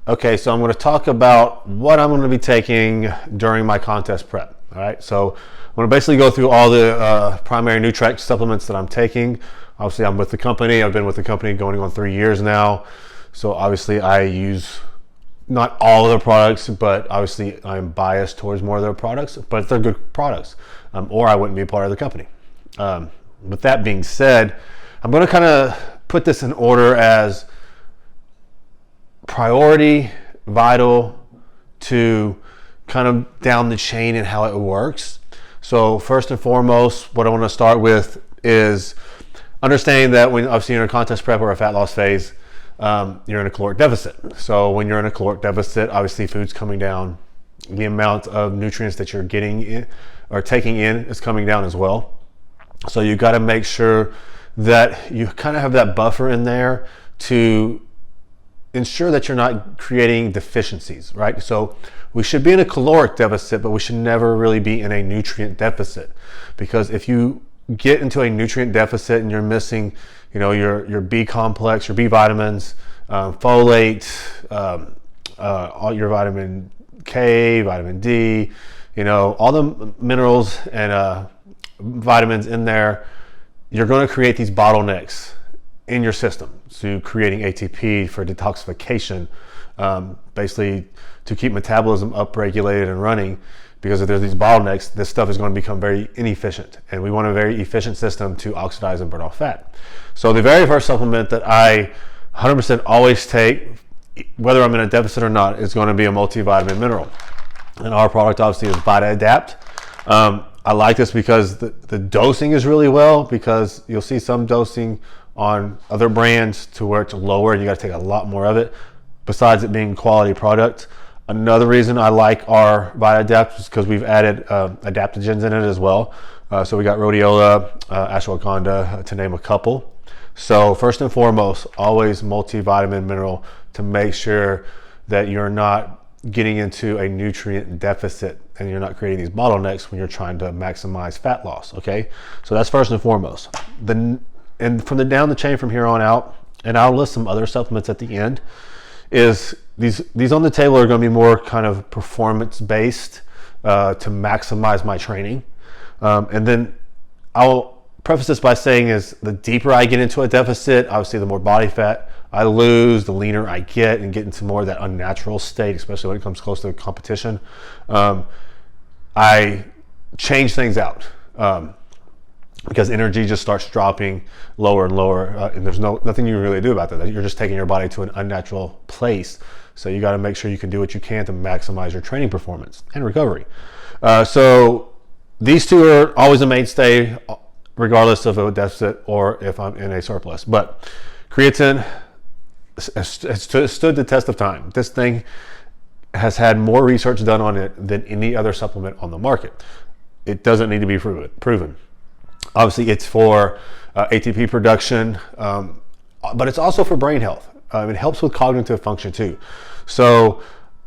Okay, so I'm going to talk about what I'm going to be taking during my contest prep. All right, so I'm going to basically go through all the primary nutrient supplements that I'm taking. Obviously, I'm with the company. I've been with the company going on 3 years now. So obviously, I use not all of their products, but obviously I'm biased towards more of their products, but they're good products, or I wouldn't be a part of the company. With that being said, I'm going to kind of put this in order as priority, vital, to kind of down the chain and how it works. So first and foremost, what I want to start with is understanding that when obviously you're in a contest prep or a fat loss phase, you're in a caloric deficit. So when you're in a caloric deficit, obviously food's coming down. The amount of nutrients that you're getting in or taking in is coming down as well. So you got to make sure that you kind of have that buffer in there to ensure that you're not creating deficiencies, right? So we should be in a caloric deficit, but we should never really be in a nutrient deficit, because if you get into a nutrient deficit and you're missing, your B complex, your B vitamins, folate, all your vitamin K, vitamin D, all the minerals and vitamins in there, you're going to create these bottlenecks in your system, so creating ATP for detoxification, basically to keep metabolism upregulated and running, because if there's these bottlenecks, this stuff is going to become very inefficient, and we want a very efficient system to oxidize and burn off fat. So the very first supplement that I 100% always take, whether I'm in a deficit or not, is going to be a multivitamin mineral, and our product obviously is VitaAdapt. I like this because the dosing is really well, because you'll see some dosing on other brands to where it's lower and you got to take a lot more of it, besides it being quality product. Another reason I like our VitaAdapt is because we've added adaptogens in it as well. So we got rhodiola, ashwagandha, to name a couple. So first and foremost, always multivitamin mineral, to make sure that you're not getting into a nutrient deficit and you're not creating these bottlenecks when you're trying to maximize fat loss. Okay, so that's first and foremost. And from the down the chain from here on out, and I'll list some other supplements at the end, is these on the table are going to be more kind of performance based, to maximize my training. And then I'll preface this by saying is the deeper I get into a deficit, obviously the more body fat I lose, the leaner I get and get into more of that unnatural state, especially when it comes close to competition. I change things out. Because energy just starts dropping lower and lower, and there's nothing you can really do about that. You're just taking your body to an unnatural place. So you got to make sure you can do what you can to maximize your training performance and recovery. So these two are always a mainstay, regardless of a deficit or if I'm in a surplus. But creatine has stood the test of time. This thing has had more research done on it than any other supplement on the market. It doesn't need to be proven. Obviously, it's for ATP production, but it's also for brain health. It helps with cognitive function too. So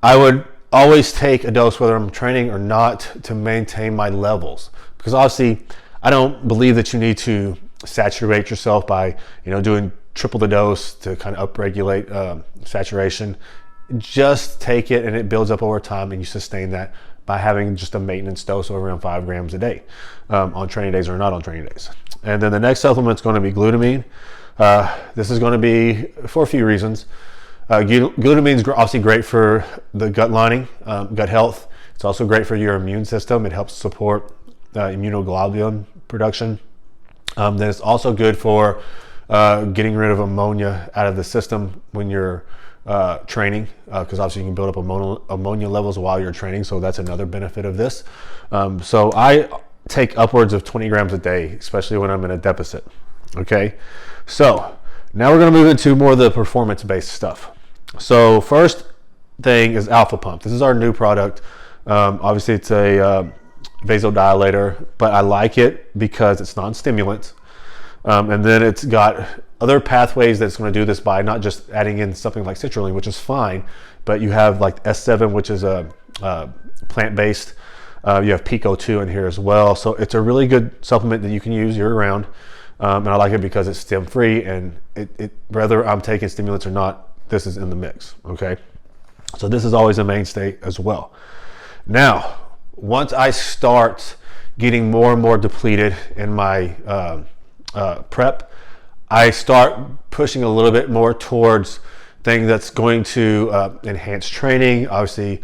I would always take a dose whether I'm training or not to maintain my levels, because obviously I don't believe that you need to saturate yourself by doing triple the dose to kind of upregulate saturation. Just take it and it builds up over time, and you sustain that by having just a maintenance dose of around 5 grams a day on training days or not on training days. And then the next supplement is going to be glutamine. This is going to be for a few reasons. Glutamine is obviously great for the gut lining, gut health. It's also great for your immune system. It helps support immunoglobulin production. Then it's also good for getting rid of ammonia out of the system when you're training, because obviously you can build up ammonia levels while you're training, so that's another benefit of this. So I take upwards of 20 grams a day, especially when I'm in a deficit. Okay, so now we're going to move into more of the performance-based stuff. So first thing is Alpha Pump. This is our new product. Obviously it's a vasodilator, but I like it because it's non-stimulant. And then it's got other pathways that's going to do this by not just adding in something like citrulline, which is fine, but you have like S7, which is a plant-based. You have Pico-2 in here as well. So it's a really good supplement that you can use year-round. And I like it because it's stem-free, and whether I'm taking stimulants or not, this is in the mix, okay? So this is always a mainstay as well. Now, once I start getting more and more depleted in my prep, I start pushing a little bit more towards things that's going to enhance training, obviously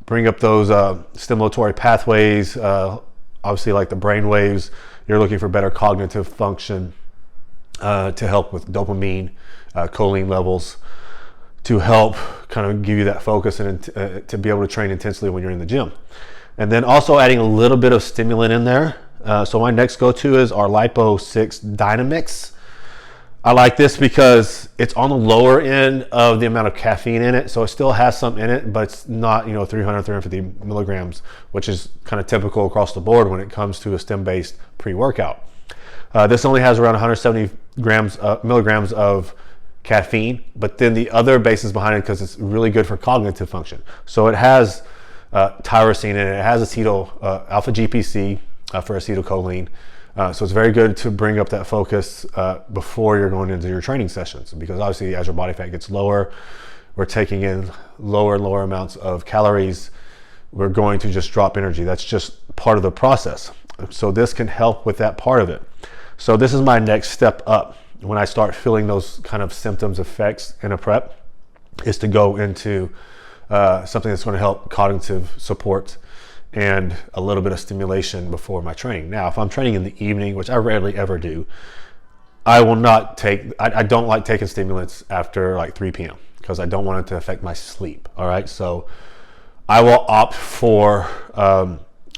bring up those stimulatory pathways, obviously like the brain waves. You're looking for better cognitive function to help with dopamine, choline levels, to help kind of give you that focus and to be able to train intensely when you're in the gym. And then also adding a little bit of stimulant in there. So my next go-to is our Lipo 6 Dynamix. I like this because it's on the lower end of the amount of caffeine in it. So it still has some in it, but it's not, 300, 350 milligrams, which is kind of typical across the board when it comes to a stem-based pre-workout. This only has around 170 milligrams of caffeine, but then the other basis behind it, because it's really good for cognitive function. So it has tyrosine in it. It has alpha GPC for acetylcholine. So it's very good to bring up that focus before you're going into your training sessions, because obviously as your body fat gets lower, we're taking in lower and lower amounts of calories. We're going to just drop energy. That's just part of the process. So this can help with that part of it. So this is my next step up when I start feeling those kind of symptoms, effects in a prep, is to go into something that's going to help cognitive support and a little bit of stimulation before my training. Now, if I'm training in the evening, which I rarely ever do, I don't like taking stimulants after like 3 p.m. because I don't want it to affect my sleep. All right. So I will opt for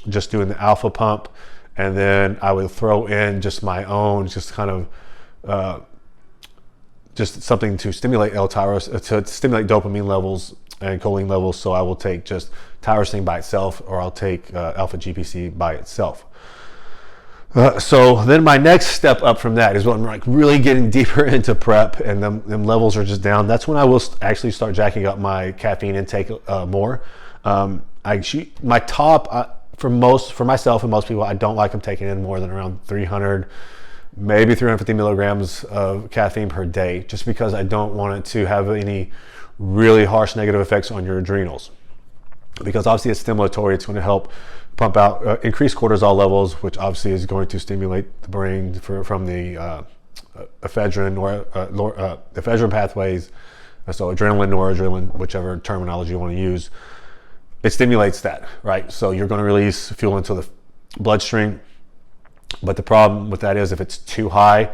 just doing the alpha pump, and then I would throw in just my own, just kind of just something to stimulate to stimulate dopamine levels and choline levels. So I will take just tyrosine by itself, or I'll take alpha GPC by itself. So then my next step up from that is when I'm like really getting deeper into prep and them levels are just down. That's when I will actually start jacking up my caffeine intake more. My top for myself and most people, I don't like them taking in more than around 300, maybe 350 milligrams of caffeine per day, just because I don't want it to have any really harsh negative effects on your adrenals. Because obviously it's stimulatory, it's going to help pump out, increase cortisol levels, which obviously is going to stimulate the brain from the ephedrine pathways. So adrenaline, noradrenaline, whichever terminology you want to use, it stimulates that, right? So you're going to release fuel into the bloodstream. But the problem with that is if it's too high,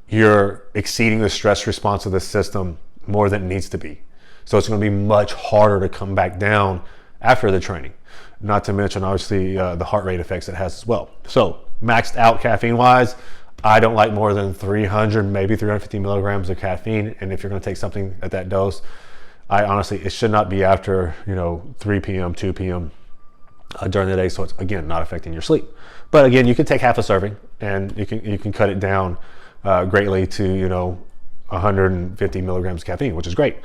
you're exceeding the stress response of the system more than it needs to be. So it's going to be much harder to come back down after the training. Not to mention, obviously, the heart rate effects it has as well. So maxed out caffeine wise, I don't like more than 300, maybe 350 milligrams of caffeine. And if you're going to take something at that dose, it should not be after 3 p.m., 2 p.m. During the day. So it's, again, not affecting your sleep. But again, you can take half a serving and you can cut it down greatly to 150 milligrams of caffeine, which is great.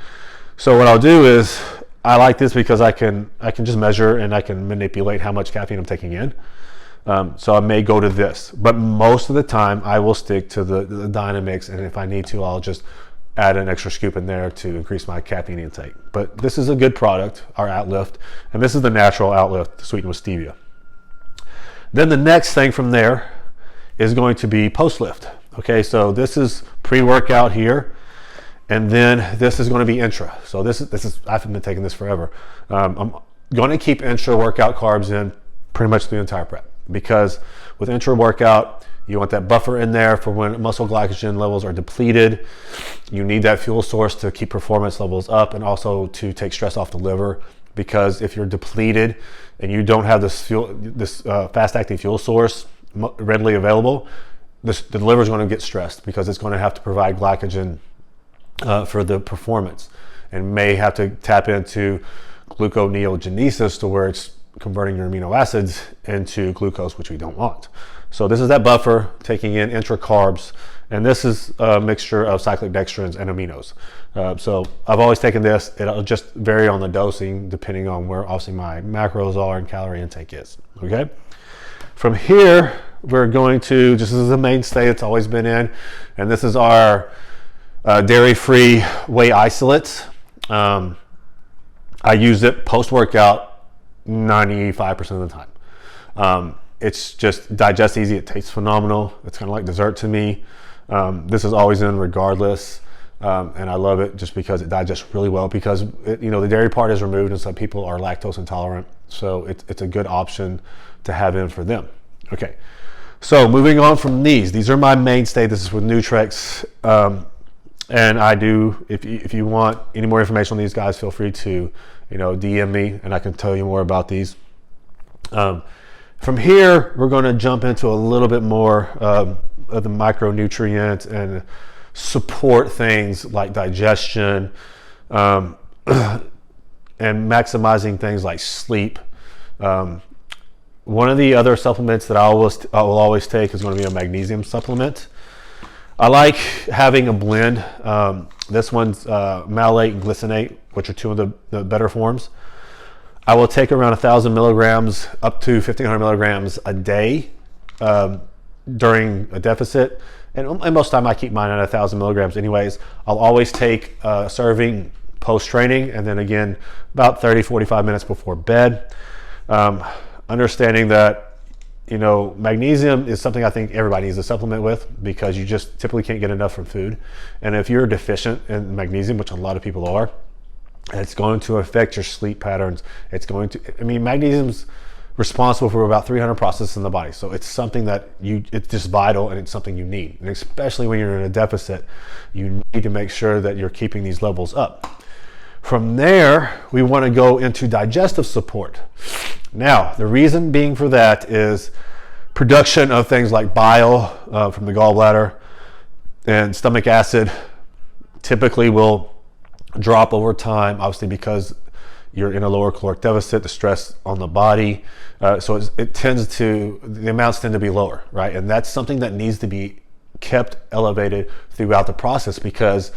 So what I'll do is I like this because I can just measure and I can manipulate how much caffeine I'm taking in. So I may go to this, but most of the time I will stick to the Dynamix, and if I need to, I'll just add an extra scoop in there to increase my caffeine intake. But this is a good product, our Outlift, and this is the natural Outlift sweetened with stevia. Then the next thing from there is going to be post-lift. Okay, so this is pre-workout here, and then this is going to be intra. So this is I've been taking this forever. I'm going to keep intra workout carbs in pretty much the entire prep, because with intra workout, you want that buffer in there for when muscle glycogen levels are depleted. You need that fuel source to keep performance levels up, and also to take stress off the liver, because if you're depleted and you don't have this fast-acting fuel source readily available, the liver is going to get stressed, because it's going to have to provide glycogen for the performance, and may have to tap into gluconeogenesis to where it's converting your amino acids into glucose, which we don't want. So this is that buffer taking in intra carbs, and this is a mixture of cyclic dextrins and aminos. So I've always taken this. It'll just vary on the dosing depending on where obviously my macros are and calorie intake is. Okay. From here, we're going to, just as a mainstay it's always been in, and this is our dairy-free whey isolates. I use it post-workout 95% of the time. It's just digests easy. It tastes phenomenal. It's kind of like dessert to me. This is always in regardless. And I love it just because it digests really well, because the dairy part is removed and some people are lactose intolerant. So it's a good option to have in for them. Okay. So moving on from these are my mainstay. This is with Nutrex. And I do, if you want any more information on these guys, feel free to, DM me and I can tell you more about these. From here, we're going to jump into a little bit more of the micronutrient and support things like digestion, and maximizing things like sleep. One of the other supplements that I will always take is going to be a magnesium supplement. I like having a blend. This one's malate and glycinate, which are two of the better forms. I will take around 1,000 milligrams up to 1,500 milligrams a day during a deficit. And most of the time I keep mine at 1,000 milligrams anyways. I'll always take a serving post-training, and then again about 30-45 minutes before bed. Understanding that magnesium is something I think everybody needs to supplement with, because you just typically can't get enough from food. And if you're deficient in magnesium, which a lot of people are, it's going to affect your sleep patterns. Magnesium's responsible for about 300 processes in the body. So it's something that it's just vital, and it's something you need. And especially when you're in a deficit, you need to make sure that you're keeping these levels up. From there, we want to go into digestive support. Now, the reason being for that is production of things like bile from the gallbladder, and stomach acid typically will drop over time, obviously because you're in a lower caloric deficit, the stress on the body. So the amounts tend to be lower, right? And that's something that needs to be kept elevated throughout the process, because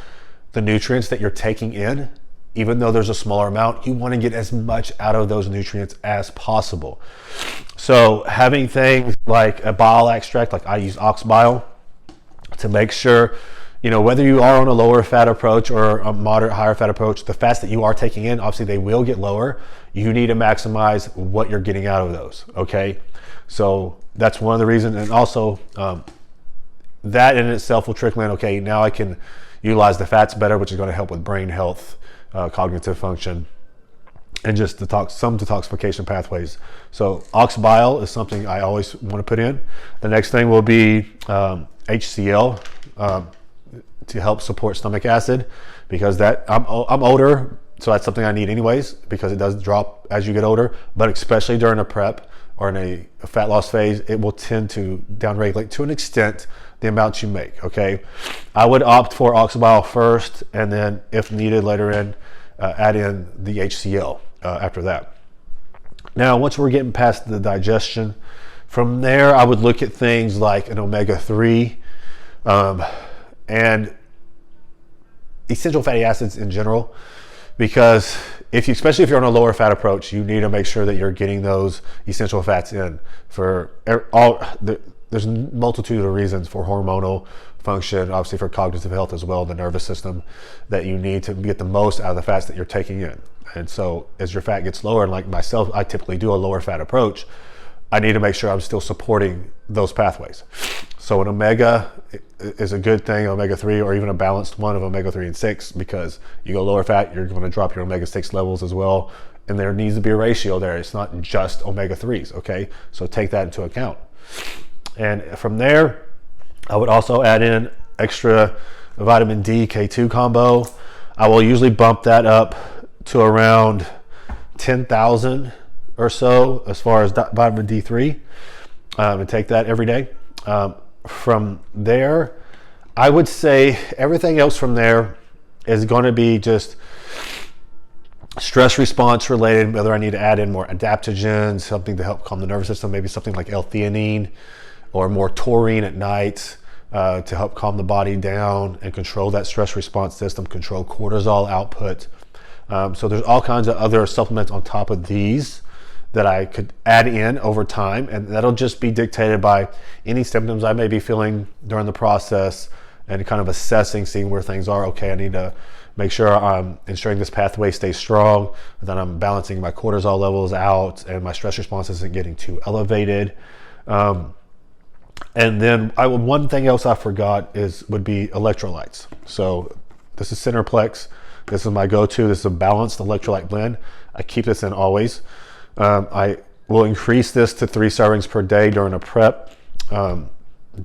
the nutrients that you're taking in, even though there's a smaller amount, you want to get as much out of those nutrients as possible. So having things like a bile extract, like I use ox bile, to make sure, whether you are on a lower fat approach or a moderate higher fat approach, the fats that you are taking in, obviously they will get lower. You need to maximize what you're getting out of those, okay? So that's one of the reasons. And also that in itself will trickle in, okay, now I can utilize the fats better, which is going to help with brain health, cognitive function, and just some detoxification pathways. So ox bile is something I always want to put in. The next thing will be HCl to help support stomach acid, because I'm older, so that's something I need anyways, because it does drop as you get older. But especially during a prep or in a fat loss phase, it will tend to downregulate to an extent the amounts you make, okay? I would opt for ox bile first, and then if needed later in, add in the HCl after that. Now, once we're getting past the digestion, from there I would look at things like an omega-3 and essential fatty acids in general, because especially if you're on a lower fat approach, you need to make sure that you're getting those essential fats in for there's a multitude of reasons for hormonal function, obviously for cognitive health as well, the nervous system, that you need to get the most out of the fats that you're taking in. And so as your fat gets lower, and like myself, I typically do a lower fat approach, I need to make sure I'm still supporting those pathways. So an omega is a good thing, omega-3, or even a balanced one of omega-3 and 6, because you go lower fat, you're going to drop your omega-6 levels as well. And there needs to be a ratio there. It's not just omega-3s, okay? So take that into account. And from there, I would also add in extra vitamin D K2 combo. I will usually bump that up to around 10,000 or so as far as vitamin D3, and take that every day. From there, I would say everything else from there is going to be just stress response related, whether I need to add in more adaptogens, something to help calm the nervous system, maybe something like L-theanine or more taurine at night to help calm the body down and control that stress response system, control cortisol output. So there's all kinds of other supplements on top of these that I could add in over time, and that'll just be dictated by any symptoms I may be feeling during the process, and kind of assessing, seeing where things are. Okay, I need to make sure I'm ensuring this pathway stays strong, that I'm balancing my cortisol levels out, and my stress response isn't getting too elevated. And then one thing else I forgot would be electrolytes. So this is Centerplex. This is my go-to. This is a balanced electrolyte blend. I keep this in always. I will increase this to 3 servings per day during a prep,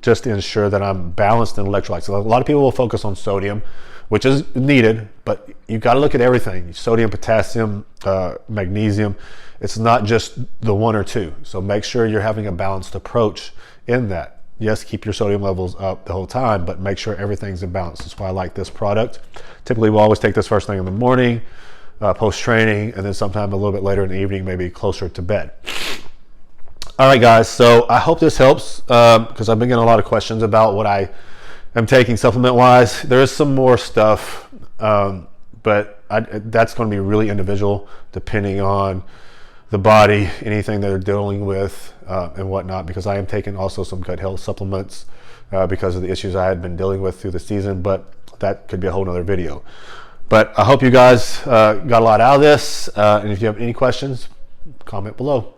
just to ensure that I'm balanced in electrolytes. So a lot of people will focus on sodium, which is needed, but you got to look at everything: sodium, potassium, magnesium. It's not just the 1 or 2. So make sure you're having a balanced approach in that. Yes, keep your sodium levels up the whole time, but make sure everything's in balance. That's why I like this product. Typically, we'll always take this first thing in the morning, post-training, and then sometime a little bit later in the evening, maybe closer to bed. All right, guys, so I hope this helps, because I've been getting a lot of questions about what I am taking supplement-wise. There is some more stuff, but that's going to be really individual, depending on the body, anything that they're dealing with, and whatnot, because I am taking also some gut health supplements because of the issues I had been dealing with through the season, but that could be a whole nother video. But I hope you guys got a lot out of this, and if you have any questions, comment below.